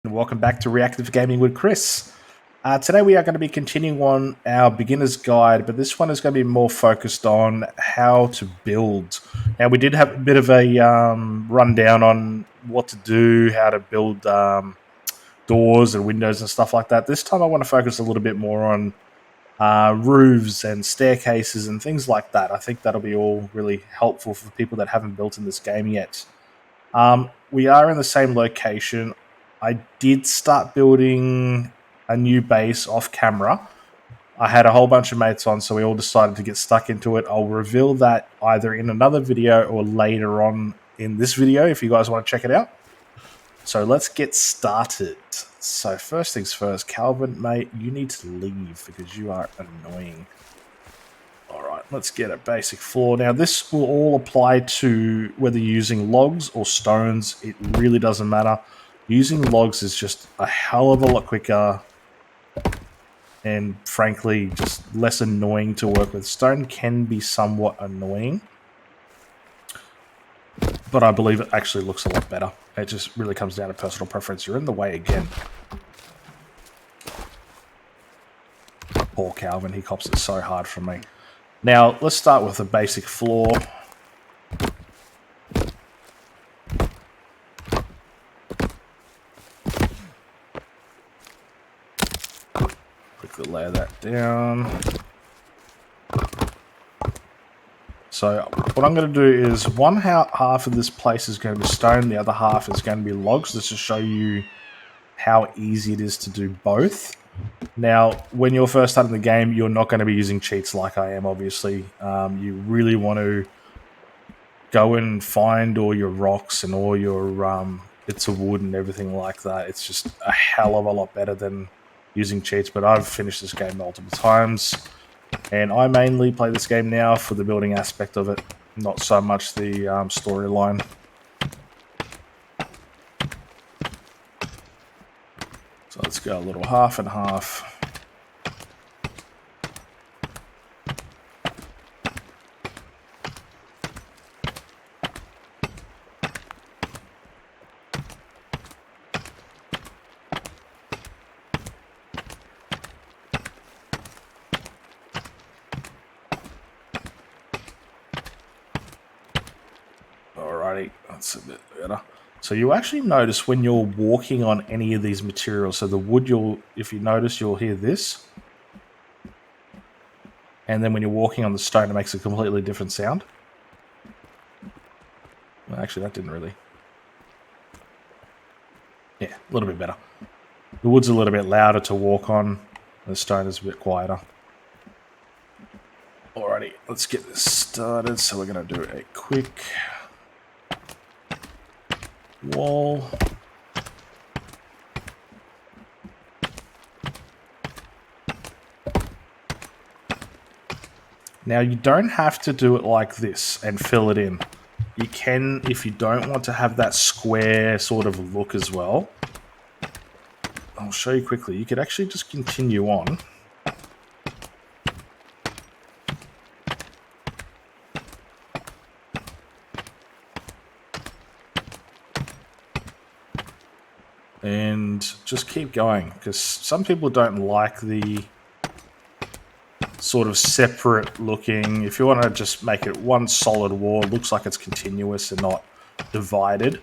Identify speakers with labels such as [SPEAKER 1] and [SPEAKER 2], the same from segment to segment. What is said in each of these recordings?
[SPEAKER 1] Welcome back to Reactive Gaming with Chris. Today we are going to be continuing on our beginner's guide, but this one is going to be more focused on how to build. Now we did have a bit of a rundown on what to do, how to build doors and windows and stuff like that. This time I want to focus a little bit more on roofs and staircases and things like that. I think that'll be all really helpful for people that haven't built in this game yet. We are in the same location. I did start building a new base off camera. I had a whole bunch of mates on, so we all decided to get stuck into it. I'll reveal that either in another video or later on in this video if you guys want to check it out. So let's get started. So first things first, Calvin, mate, you need to leave because you are annoying. Alright, let's get a basic floor. Now this will all apply to whether you're using logs or stones. It really doesn't matter. Using logs is just a hell of a lot quicker and frankly just less annoying to work with. Stone can be somewhat annoying, but I believe it actually looks a lot better. It just really comes down to personal preference. You're in the way again. Poor Calvin, he cops it so hard from me. Now, let's start with a basic floor. Quickly lay that down. So, what I'm going to do is one half of this place is going to be stone, the other half is going to be logs. This will show you how easy it is to do both. Now, when you're first starting the game, you're not going to be using cheats like I am, obviously. You really want to go and find all your rocks and all your bits of wood and everything like that. It's just a hell of a lot better than using cheats, but I've finished this game multiple times, and I mainly play this game now for the building aspect of it, not so much the storyline. So let's go a little half and half. Alrighty, that's a bit better. So you actually notice when you're walking on any of these materials, so the wood, if you notice, you'll hear this. And then when you're walking on the stone, it makes a completely different sound. Well, actually, that didn't really. Yeah, a little bit better. The wood's a little bit louder to walk on. The stone is a bit quieter. Alrighty, let's get this started. So we're going to do a quick wall. Now you don't have to do it like this and fill it in. You can, if you don't want to have that square sort of look as well. I'll show you quickly. You could actually just continue on. And just keep going, because some people don't like the sort of separate looking. If you want to just make it one solid wall, it looks like it's continuous and not divided,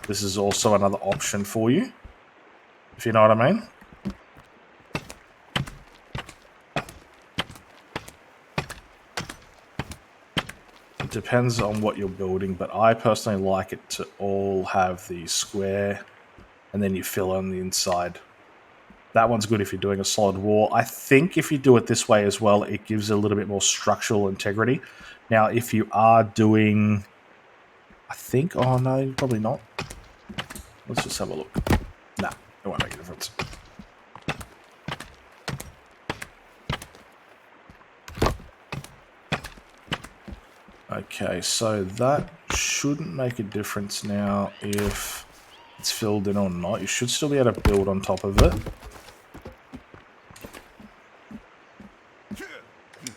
[SPEAKER 1] this is also another option for you, if you know what I mean. It depends on what you're building, but I personally like it to all have the square and then you fill on the inside. That one's good if you're doing a solid wall. I think if you do it this way as well, it gives a little bit more structural integrity. Now, if you are doing, I think, oh no, probably not. Let's just have a look. Nah, it won't make a difference. Okay, so that shouldn't make a difference now if it's filled in or not. You should still be able to build on top of it,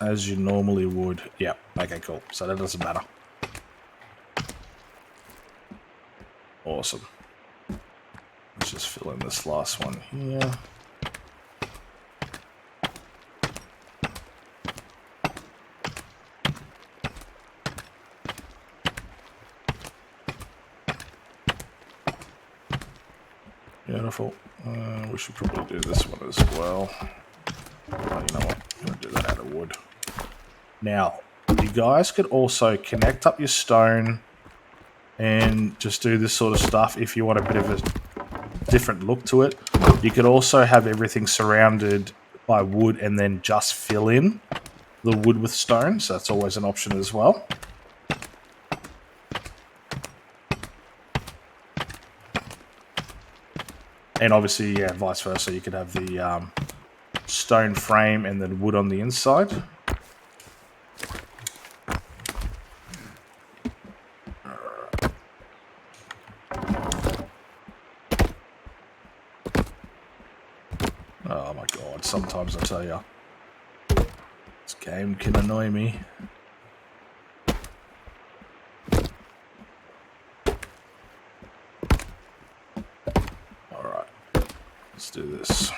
[SPEAKER 1] as you normally would. Yeah, okay, cool. So that doesn't matter. Awesome. just fill in this last one here. Beautiful. We should probably do this one as well. Oh, you know what? I'm going to do that out of wood. Now, you guys could also connect up your stone and just do this sort of stuff if you want a bit of a different look to it. You could also have everything surrounded by wood and then just fill in the wood with stone, so that's always an option as well. And obviously, yeah, vice versa, you could have the stone frame and then wood on the inside. Oh my god, sometimes I tell you, this game can annoy me. Alright, let's do this.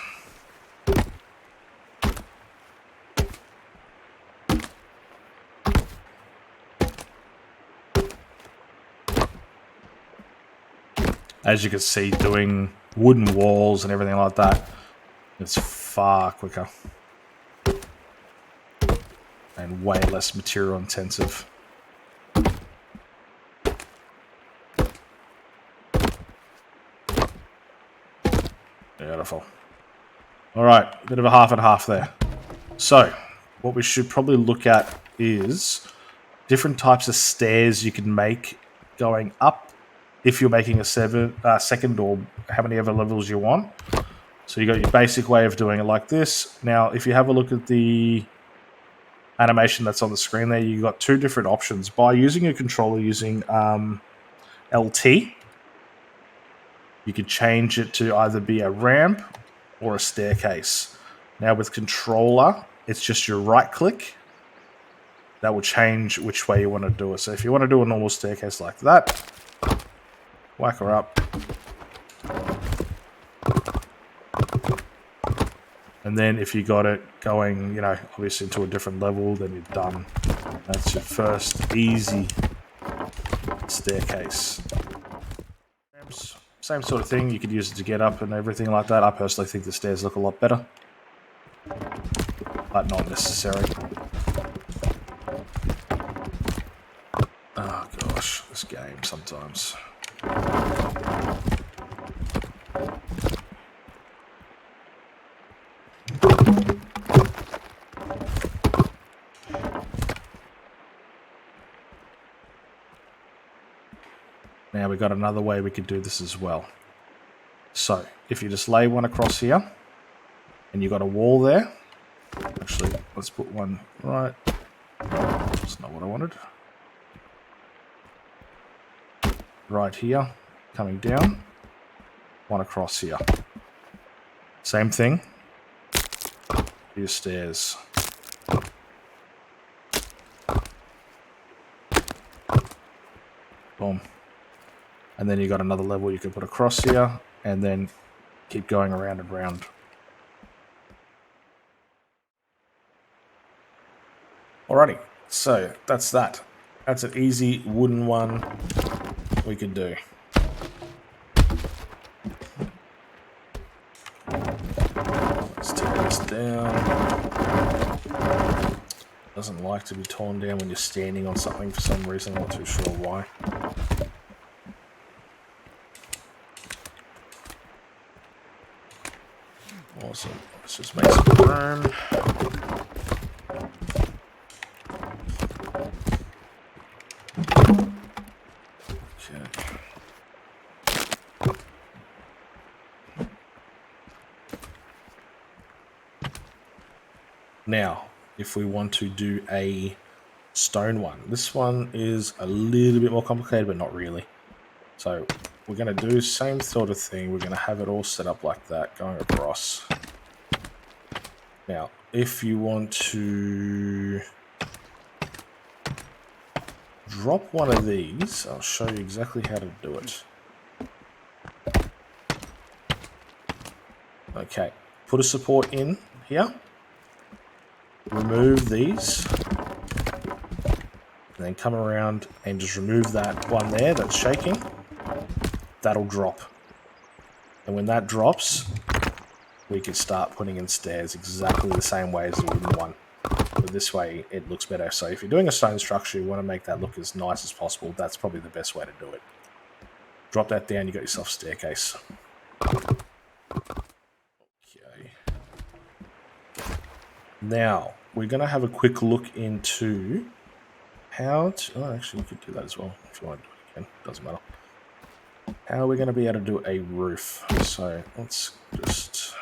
[SPEAKER 1] As you can see, doing wooden walls and everything like that, it's far quicker and way less material intensive. Beautiful. Alright, bit of a half and half there. So, what we should probably look at is different types of stairs you can make going up if you're making a second or how many other levels you want. So you got your basic way of doing it like this. Now, if you have a look at the animation that's on the screen there, you've got two different options. By using a controller using LT, you could change it to either be a ramp or a staircase. Now with controller, it's just your right click. That will change which way you want to do it. So if you want to do a normal staircase like that, whack her up. And then if you got it going, you know, obviously into a different level, then you're done. That's your first easy staircase. Same sort of thing. You could use it to get up and everything like that. I personally think the stairs look a lot better, but not necessary. Oh gosh, this game sometimes. Now we've got another way we could do this as well. So, if you just lay one across here, and you've got a wall there. Actually, let's put one right. That's not what I wanted. Right here, coming down. One across here. Same thing. Your stairs. Boom. And then you got another level you can put across here, and then keep going around and round. Alrighty, so that's that. That's an easy wooden one we could do. Let's tear this down. Doesn't like to be torn down when you're standing on something for some reason, I'm not too sure why. Awesome. Let's just make some room. Okay. Now, if we want to do a stone one, this one is a little bit more complicated, but not really. So we're going to do the same sort of thing. We're going to have it all set up like that, going across. Now, if you want to drop one of these, I'll show you exactly how to do it. Okay, put a support in here. Remove these. And then come around and just remove that one there that's shaking. That'll drop. And when that drops, we can start putting in stairs exactly the same way as the wooden one. But this way, it looks better. So if you're doing a stone structure, you want to make that look as nice as possible. That's probably the best way to do it. Drop that down, you got yourself a staircase. Okay. Now, we're going to have a quick look into how to... Oh, actually, you could do that as well if you want to do it again. Doesn't matter. How are we going to be able to do a roof? So, let's just...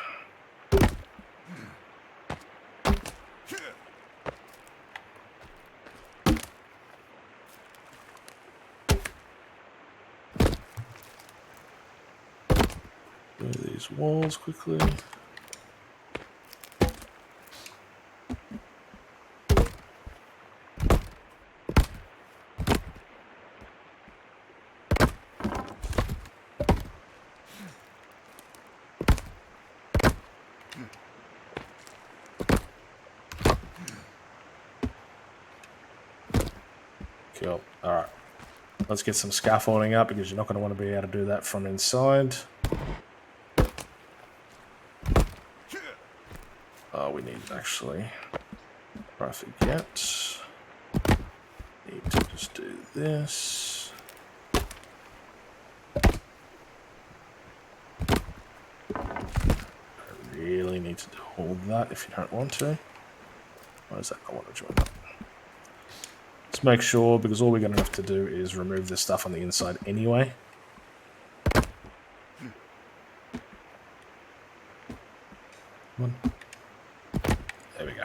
[SPEAKER 1] do these walls quickly. Cool. Alright. Let's get some scaffolding up because you're not going to want to be able to do that from inside. Oh, we need actually... Before I forget... Need to just do this. I really need to do all that if you don't want to. Why does that not want to join up? Let's make sure, because all we're going to have to do is remove this stuff on the inside anyway. There we go.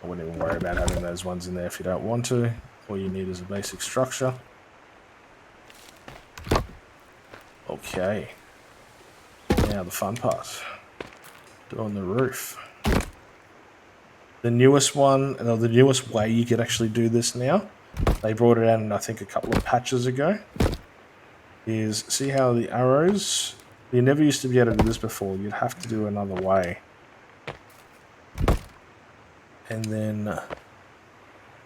[SPEAKER 1] I wouldn't even worry about having those ones in there if you don't want to. All you need is a basic structure. Okay. Now the fun part. Doing the roof. The newest one, or the newest way you could actually do this now, they brought it out in I think a couple of patches ago, is see how the arrows, you never used to be able to do this before, you'd have to do another way. And then,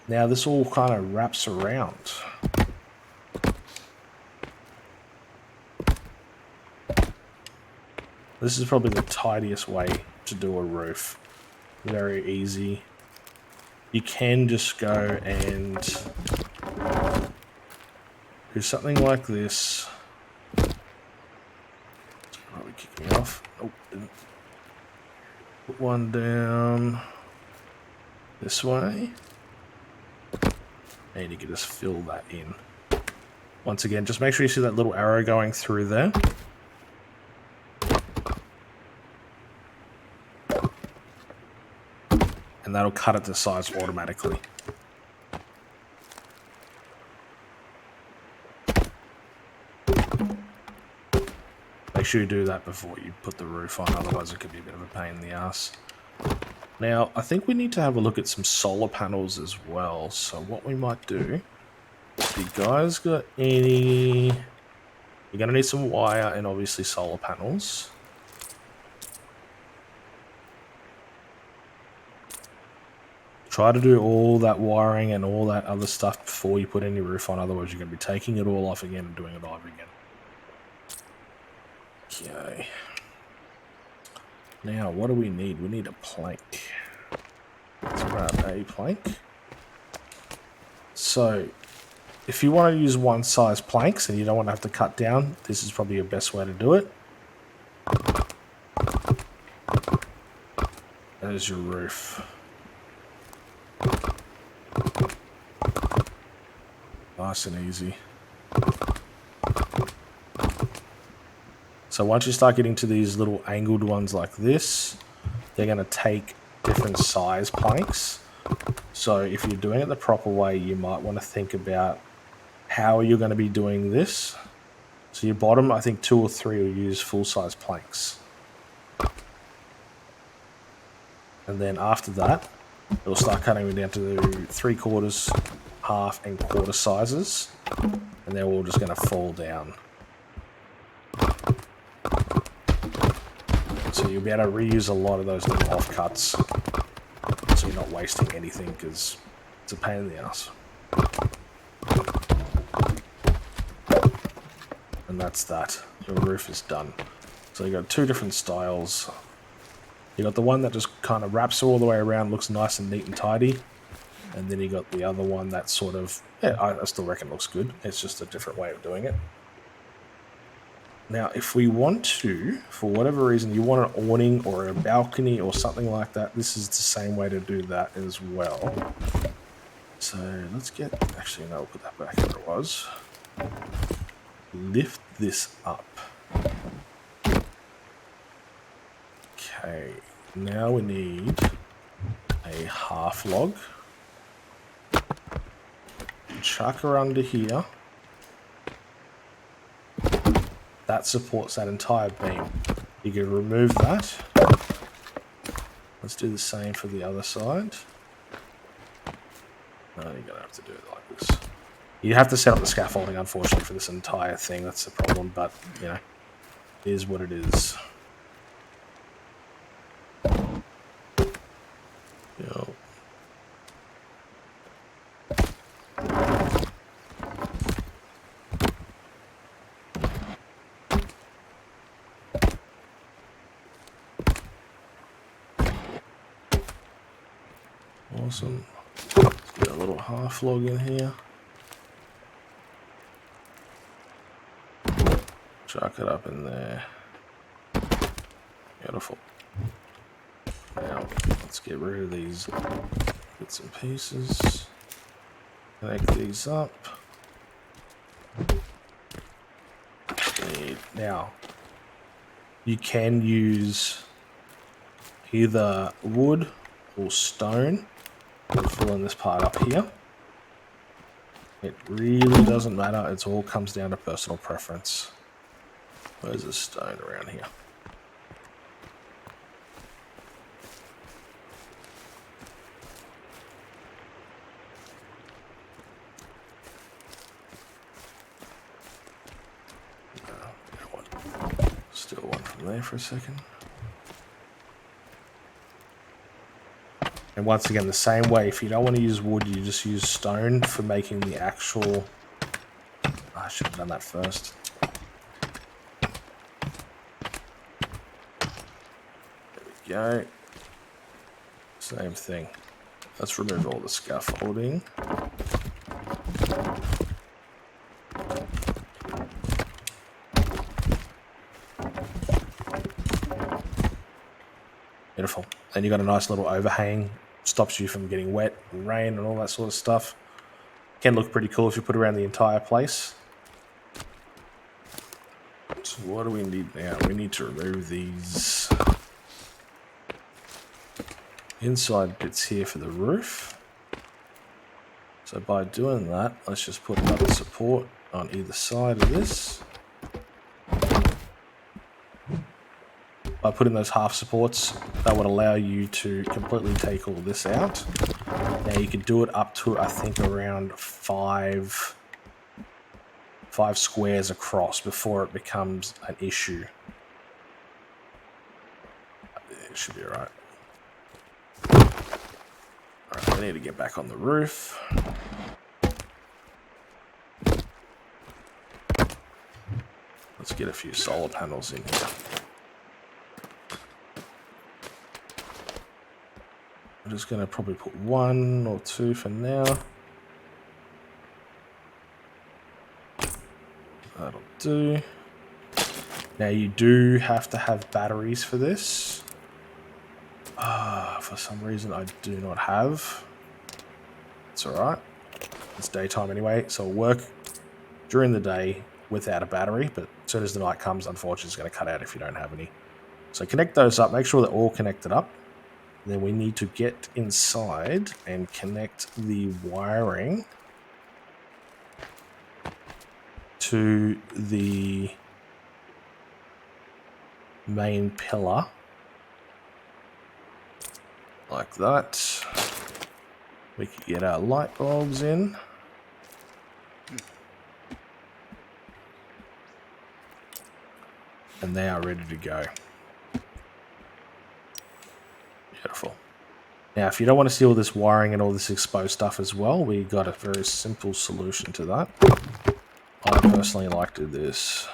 [SPEAKER 1] now this all kind of wraps around. This is probably the tidiest way to do a roof. Very easy. You can just go and do something like this. It's probably kicking me off. Oh, didn't. Put one down this way. And you can just fill that in. Once again, just make sure you see that little arrow going through there. And that'll cut it to size automatically. Make sure you do that before you put the roof on, otherwise it could be a bit of a pain in the ass. Now, I think we need to have a look at some solar panels as well. So what we might do, if you guys got any... You're going to need some wire and obviously solar panels. Try to do all that wiring and all that other stuff before you put any roof on, otherwise you're going to be taking it all off again and doing it over again. Okay. Now, what do we need? We need a plank. Let's grab a plank. So, if you want to use one size planks and you don't want to have to cut down, this is probably your best way to do it. There's your roof. Nice and easy. So once you start getting to these little angled ones like this, they're going to take different size planks. So if you're doing it the proper way, you might want to think about how you're going to be doing this. So your bottom, I think 2 or 3 will use full-size planks. And then after that, it'll start cutting down to 3/4, half, and quarter sizes. And they're all just going to fall down. So you'll be able to reuse a lot of those little offcuts. So you're not wasting anything because it's a pain in the ass. And that's that. Your roof is done. So you got two different styles. You got the one that just kind of wraps all the way around, looks nice and neat and tidy. And then you got the other one that sort of, yeah, I still reckon looks good. It's just a different way of doing it. Now, if we want to, for whatever reason, you want an awning or a balcony or something like that, this is the same way to do that as well. So let's get, actually, no, we'll put that back where it was. Lift this up. Okay, now we need a half log. Chuck her under here. That supports that entire beam. You can remove that. Let's do the same for the other side. No, you're going to have to do it like this. You have to set up the scaffolding, unfortunately, for this entire thing. That's the problem, but, you know, it is what it is. Yo. Awesome. Let's get a little half log in here. Chuck it up in there. Beautiful. Now, let's get rid of these bits and pieces. Connect these up. Now, you can use either wood or stone to fill in this part up here. It really doesn't matter. It all comes down to personal preference. Where's the stone around here? Still one from there for a second. And once again, the same way, if you don't want to use wood, you just use stone for making the actual... Oh, I should have done that first. There we go. Same thing. Let's remove all the scaffolding. Beautiful. And you got a nice little overhang. Stops you from getting wet and rain and all that sort of stuff. Can look pretty cool if you put around the entire place. So what do we need now? We need to remove these inside bits here for the roof. So by doing that, let's just put another support on either side of this. By putting those half supports, that would allow you to completely take all this out. Now you can do it up to, I think, around five squares across before it becomes an issue. It should be alright. Alright, I need to get back on the roof. Let's get a few solar panels in here. I'm just going to probably put one or two for now. That'll do. Now you do have to have batteries for this. For some reason I do not have. It's alright. It's daytime anyway, so it'll work during the day without a battery, but as soon as the night comes, unfortunately it's going to cut out if you don't have any. So connect those up, make sure they're all connected up. Then we need to get inside and connect the wiring to the main pillar, like that. We can get our light bulbs in. And they are ready to go. Now, if you don't want to see all this wiring and all this exposed stuff as well, we got a very simple solution to that. I personally like to do this.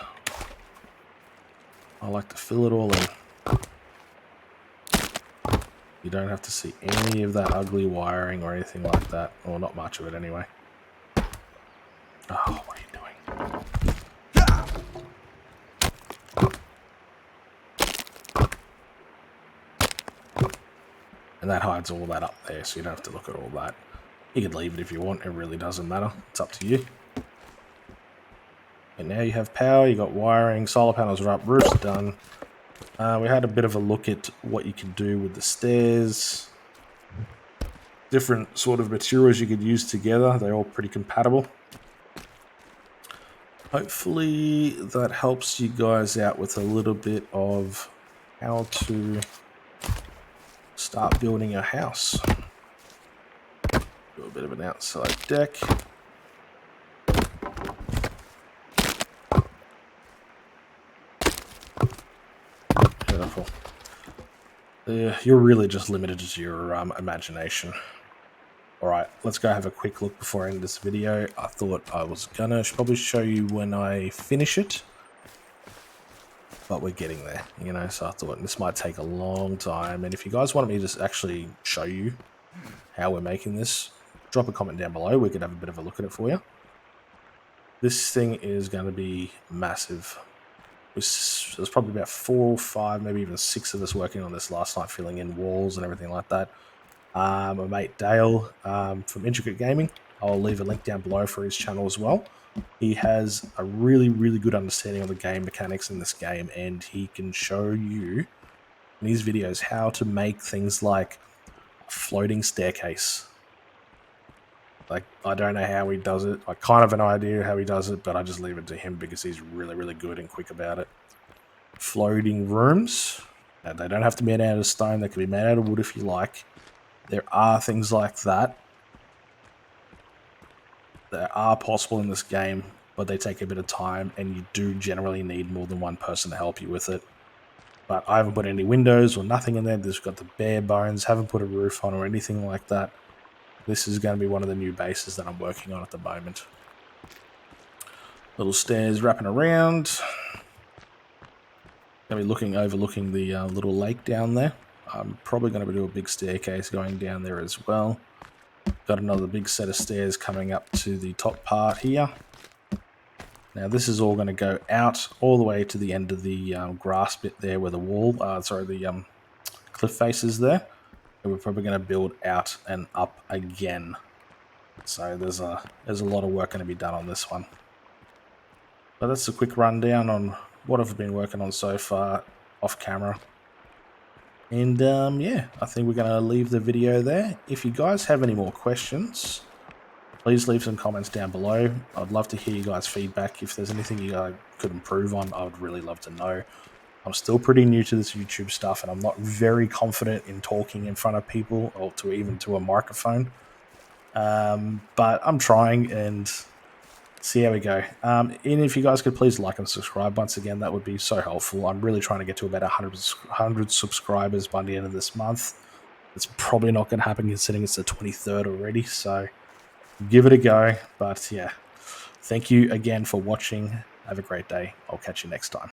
[SPEAKER 1] I like to fill it all in. You don't have to see any of that ugly wiring or anything like that. Or not much of it anyway. Oh, what are you doing? And that hides all that up there, so you don't have to look at all that. You can leave it if you want, it really doesn't matter. It's up to you. And now you have power, you got wiring, solar panels are up, roof's done. We had a bit of a look at what you can do with the stairs. Different sort of materials you could use together. They're all pretty compatible. Hopefully that helps you guys out with a little bit of how to start building a house. Do a bit of an outside deck. Beautiful. You're really just limited to your imagination. Alright, let's go have a quick look before I end this video. I thought I was gonna probably show you when I finish it, but we're getting there, you know, so I thought this might take a long time. And if you guys want me to actually show you how we're making this, drop a comment down below. We could have a bit of a look at it for you. This thing is going to be massive. There's probably about 4 or 5, maybe even 6 of us working on this last night, filling in walls and everything like that. My mate Dale from Intricate Gaming, I'll leave a link down below for his channel as well. He has a really, really good understanding of the game mechanics in this game, and he can show you in his videos how to make things like a floating staircase. Like, I don't know how he does it. I kind of have an idea how he does it, but I just leave it to him because he's really, really good and quick about it. Floating rooms. Now, they don't have to be made out of stone. They can be made out of wood if you like. There are things like that are possible in this game, but they take a bit of time, and you do generally need more than one person to help you with it. But I haven't put any windows or nothing in there. Just got the bare bones. Haven't put a roof on or anything like that. This is going to be one of the new bases that I'm working on at the moment. Little stairs wrapping around. Going to be overlooking the little lake down there. I'm probably going to do a big staircase going down there as well. Got another big set of stairs coming up to the top part here. Now this is all going to go out all the way to the end of the grass bit there where the the cliff face is there. And we're probably going to build out and up again. So there's a lot of work going to be done on this one. But that's a quick rundown on what I've been working on so far off camera. And yeah, I think we're going to leave the video there. If you guys have any more questions, please leave some comments down below. I'd love to hear you guys' feedback. If there's anything you could improve on, I would really love to know. I'm still pretty new to this YouTube stuff, and I'm not very confident in talking in front of people or even to a microphone. But I'm trying, and see how we go. And if you guys could please like and subscribe once again, that would be so helpful. I'm really trying to get to about 100 subscribers by the end of this month. It's probably not going to happen considering it's the 23rd already, so give it a go. But yeah, thank you again for watching. Have a great day. I'll catch you next time.